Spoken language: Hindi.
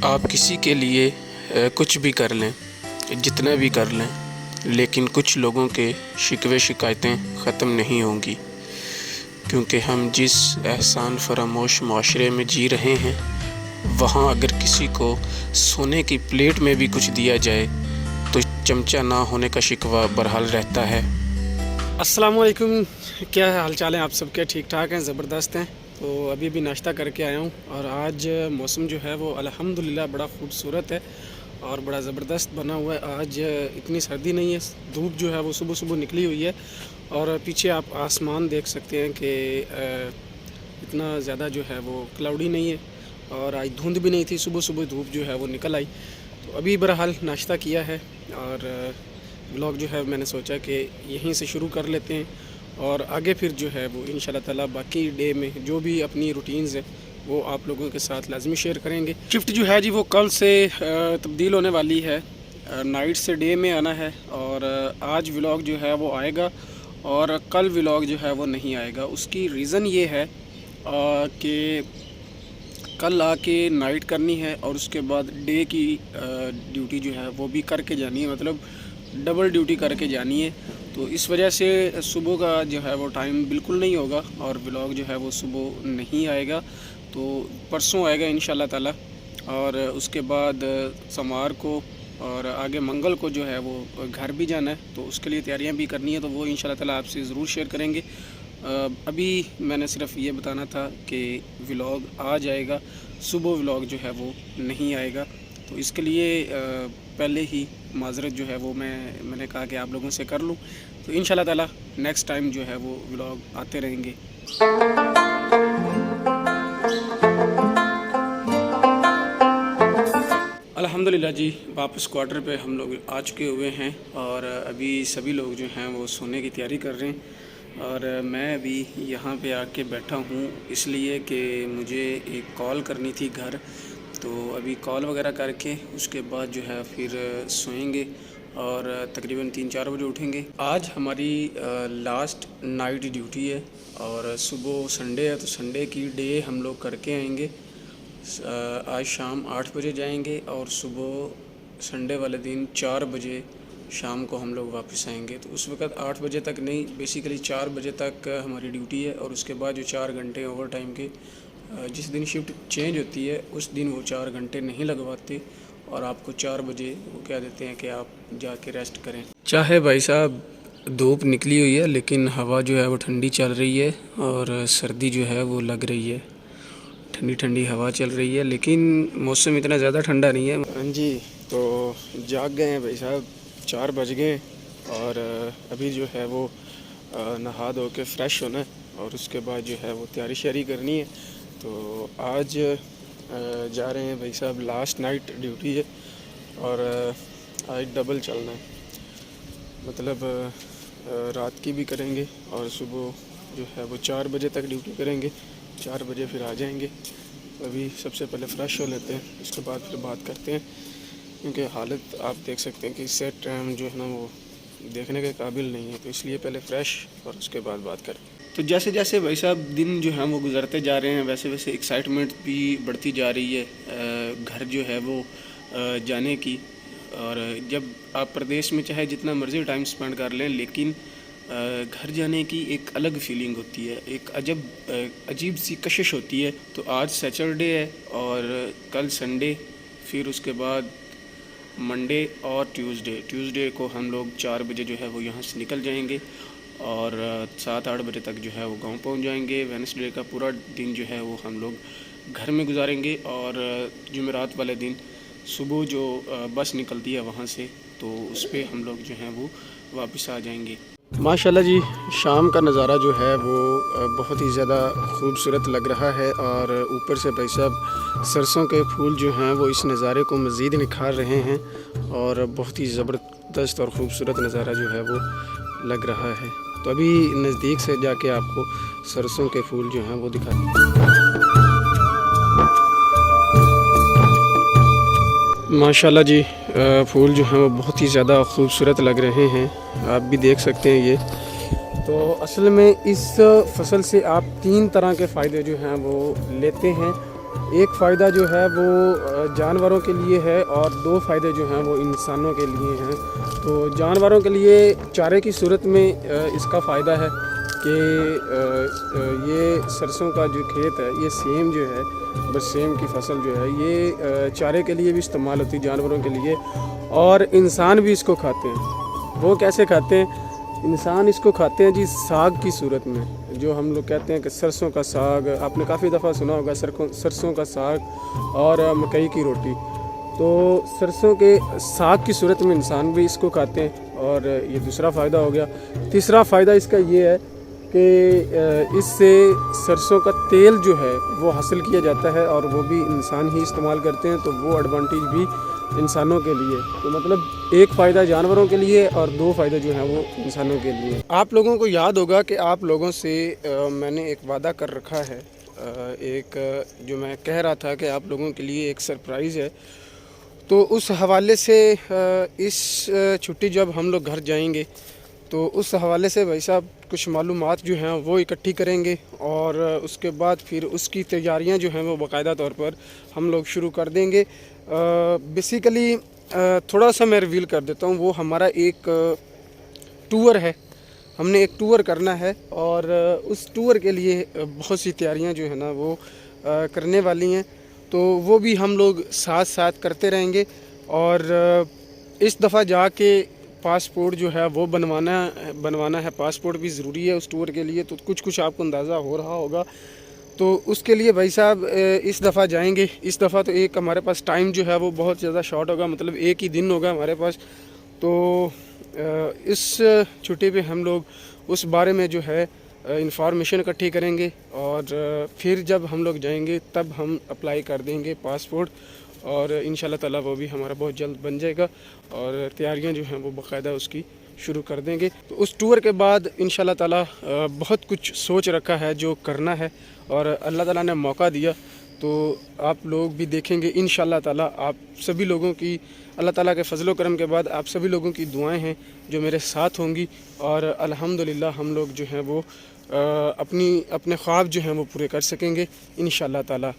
आप किसी के लिए कुछ भी कर लें, जितना भी कर लें, लेकिन कुछ लोगों के शिकवे शिकायतें ख़त्म नहीं होंगी, क्योंकि हम जिस एहसान फरामोश माशरे में जी रहे हैं, वहाँ अगर किसी को सोने की प्लेट में भी कुछ दिया जाए तो चमचा ना होने का शिकवा बहरहाल रहता है। अस्सलाम वालेकुम, क्या हाल चाल है आप सबके? ठीक ठाक हैं, ज़बरदस्त हैं। तो अभी नाश्ता करके आया हूँ और आज मौसम जो है वो अल्हम्दुलिल्लाह बड़ा ख़ूबसूरत है और बड़ा ज़बरदस्त बना हुआ है। आज इतनी सर्दी नहीं है, धूप जो है वो सुबह सुबह निकली हुई है और पीछे आप आसमान देख सकते हैं कि इतना ज़्यादा जो है वो क्लाउडी नहीं है और आज धुंध भी नहीं थी, सुबह सुबह धूप जो है वो निकल आई। तो अभी बहरहाल नाश्ता किया है और व्लॉग जो है मैंने सोचा कि यहीं से शुरू कर लेते हैं और आगे फिर जो है वो इंशाल्लाह ताला बाकी डे में जो भी अपनी रूटीन्स है वो आप लोगों के साथ लाजमी शेयर करेंगे। शिफ्ट जो है जी वो कल से तब्दील होने वाली है, नाइट से डे में आना है और आज व्लॉग जो है वो आएगा और कल व्लॉग जो है वो नहीं आएगा। उसकी रीज़न ये है कि कल आके नाइट करनी है और उसके बाद डे की ड्यूटी जो है वो भी करके जानी है, मतलब डबल ड्यूटी करके जानी है। तो इस वजह से सुबह का जो है वो टाइम बिल्कुल नहीं होगा और व्लॉग जो है वो सुबह नहीं आएगा, तो परसों आएगा इंशाल्लाह ताला। और उसके बाद सोमवार को और आगे मंगल को जो है वो घर भी जाना है, तो उसके लिए तैयारियां भी करनी है, तो वो इंशाल्लाह ताला आपसे ज़रूर शेयर करेंगे। अभी मैंने सिर्फ ये बताना था कि व्लॉग आ जाएगा, सुबह व्लॉग जो है वो नहीं आएगा। तो इसके लिए पहले ही माजरत जो है वो मैंने कहा कि आप लोगों से कर लूँ, तो इंशाल्लाह ताला नेक्स्ट टाइम जो है वो व्लॉग आते रहेंगे। अल्हम्दुलिल्लाह जी, वापस क्वार्टर पे हम लोग आ चुके हुए हैं और अभी सभी लोग जो हैं वो सोने की तैयारी कर रहे हैं और मैं अभी यहाँ पे आके बैठा हूँ इसलिए कि मुझे एक कॉल करनी थी घर। तो अभी कॉल वगैरह करके उसके बाद जो है फिर सोएंगे और तकरीबन 3-4 बजे उठेंगे। आज हमारी लास्ट नाइट ड्यूटी है और सुबह संडे है, तो संडे की डे हम लोग करके आएंगे। आज शाम 8 बजे जाएंगे और सुबह संडे वाले दिन 4 बजे शाम को हम लोग वापस आएंगे। तो उस वक़्त 8 बजे तक नहीं, बेसिकली 4 बजे तक हमारी ड्यूटी है और उसके बाद जो 4 घंटे ओवर टाइम के, जिस दिन शिफ्ट चेंज होती है उस दिन वो 4 घंटे नहीं लगवाते और आपको 4 बजे वो कह देते हैं कि आप जाके रेस्ट करें। चाहे भाई साहब धूप निकली हुई है लेकिन हवा जो है वो ठंडी चल रही है और सर्दी जो है वो लग रही है, ठंडी ठंडी हवा चल रही है, लेकिन मौसम इतना ज़्यादा ठंडा नहीं है। हाँ जी, तो जाग गए हैं भाई साहब, 4 बज गए और अभी जो है वो नहा धो के फ़्रेश होना है और उसके बाद जो है वो तैयारी श्यारी करनी है। तो आज जा रहे हैं भाई साहब, लास्ट नाइट ड्यूटी है और आज डबल चलना है, मतलब रात की भी करेंगे और सुबह जो है वो 4 बजे तक ड्यूटी करेंगे, 4 बजे फिर आ जाएंगे। अभी सबसे पहले फ़्रेश हो लेते हैं, उसके बाद फिर बात करते हैं, क्योंकि हालत आप देख सकते हैं कि सेट टाइम जो है ना वो देखने के काबिल नहीं है, तो इसलिए पहले फ़्रेश और उसके बाद बात करें। तो जैसे जैसे भाई साहब दिन जो है वो गुजरते जा रहे हैं वैसे वैसे एक्साइटमेंट भी बढ़ती जा रही है घर जो है वो जाने की। और जब आप प्रदेश में चाहे जितना मर्ज़ी टाइम स्पेंड कर लें, लेकिन घर जाने की एक अलग फीलिंग होती है, एक अजीब सी कशिश होती है। तो आज सैटरडे है और कल संडे, फिर उसके बाद मंडे और ट्यूसडे को हम लोग 4 बजे जो है वो यहाँ से निकल जाएंगे और 7-8 बजे तक जो है वो गांव पहुँच जाएंगे। वेडनेसडे का पूरा दिन जो है वो हम लोग घर में गुजारेंगे और जुमेरात वाले दिन सुबह जो बस निकलती है वहाँ से, तो उस पर हम लोग जो हैं वो वापस आ जाएंगे। माशाल्लाह जी, शाम का नज़ारा जो है वो बहुत ही ज़्यादा खूबसूरत लग रहा है और ऊपर से भाई साहब सरसों के फूल जो हैं वो इस नज़ारे को मज़ीद निखार रहे हैं और बहुत ही ज़बरदस्त और ख़ूबसूरत नज़ारा जो है वो लग रहा है। तो अभी नज़दीक से जाके आपको सरसों के फूल जो हैं वो दिखाते हैं। माशाल्लाह जी, फूल जो हैं वो बहुत ही ज़्यादा खूबसूरत लग रहे हैं, आप भी देख सकते हैं ये। तो असल में इस फसल से आप 3 तरह के फ़ायदे जो हैं वो लेते हैं एक फ़ायदा जो है वो जानवरों के लिए है और दो फ़ायदे जो हैं वो इंसानों के लिए हैं। तो जानवरों के लिए चारे की सूरत में इसका फ़ायदा है कि ये सरसों का जो खेत है, ये सेम जो है, बस सेम की फसल जो है ये चारे के लिए भी इस्तेमाल होती है जानवरों के लिए, और इंसान भी इसको खाते हैं। वो कैसे खाते हैं? इंसान इसको खाते हैं जी साग की सूरत में, जो हम लोग कहते हैं कि सरसों का साग। आपने काफ़ी दफ़ा सुना होगा सरसों का साग और मकई की रोटी। तो सरसों के साग की सूरत में इंसान भी इसको खाते हैं, और ये दूसरा फ़ायदा हो गया। तीसरा फ़ायदा इसका ये है कि इससे सरसों का तेल जो है वो हासिल किया जाता है, और वो भी इंसान ही इस्तेमाल करते हैं, तो वो एडवांटेज भी इंसानों के लिए। तो मतलब एक फ़ायदा जानवरों के लिए और दो फ़ायदे जो हैं वो इंसानों के लिए। आप लोगों को याद होगा कि आप लोगों से मैंने एक वादा कर रखा है, जो मैं कह रहा था कि आप लोगों के लिए एक सरप्राइज़ है। तो उस हवाले से इस छुट्टी जब हम लोग घर जाएंगे तो उस हवाले से भाई साहब कुछ मालूमात जो हैं वो इकट्ठी करेंगे, और उसके बाद फिर उसकी तैयारियां जो हैं वो बाकायदा तौर पर हम लोग शुरू कर देंगे। बेसिकली थोड़ा सा मैं रिवील कर देता हूँ, वो हमारा एक टूर है। हमने एक टूर करना है, और उस टूर के लिए बहुत सी तैयारियां जो है ना वो करने वाली हैं। तो वो भी हम लोग साथ साथ करते रहेंगे। और इस दफ़ा जाके पासपोर्ट जो है वो बनवाना है। पासपोर्ट भी ज़रूरी है उस टूर के लिए, तो कुछ आपको अंदाज़ा हो रहा होगा। तो उसके लिए भाई साहब इस दफ़ा जाएंगे। इस दफ़ा तो एक हमारे पास टाइम जो है वो बहुत ज़्यादा शॉर्ट होगा, मतलब एक ही दिन होगा हमारे पास। तो इस छुट्टी पे हम लोग उस बारे में जो है इंफॉर्मेशन इकट्ठी करेंगे, और फिर जब हम लोग जाएंगे तब हम अप्लाई कर देंगे पासपोर्ट, और इंशाल्लाह ताला वो भी हमारा बहुत जल्द बन जाएगा, और तैयारियां जो हैं वो बाकायदा उसकी शुरू कर देंगे। तो उस टूर के बाद इंशाल्लाह ताला बहुत कुछ सोच रखा है जो करना है, और अल्लाह ताला ने मौका दिया तो आप लोग भी देखेंगे इंशाल्लाह ताला। आप सभी लोगों की अल्लाह ताला के फजलो करम के बाद आप सभी लोगों की दुआएं हैं जो मेरे साथ होंगी, और अल्हम्दुलिल्लाह हम लोग जो हैं वो अपने ख्वाब जो हैं वो पूरे कर सकेंगे इंशाल्लाह ताला।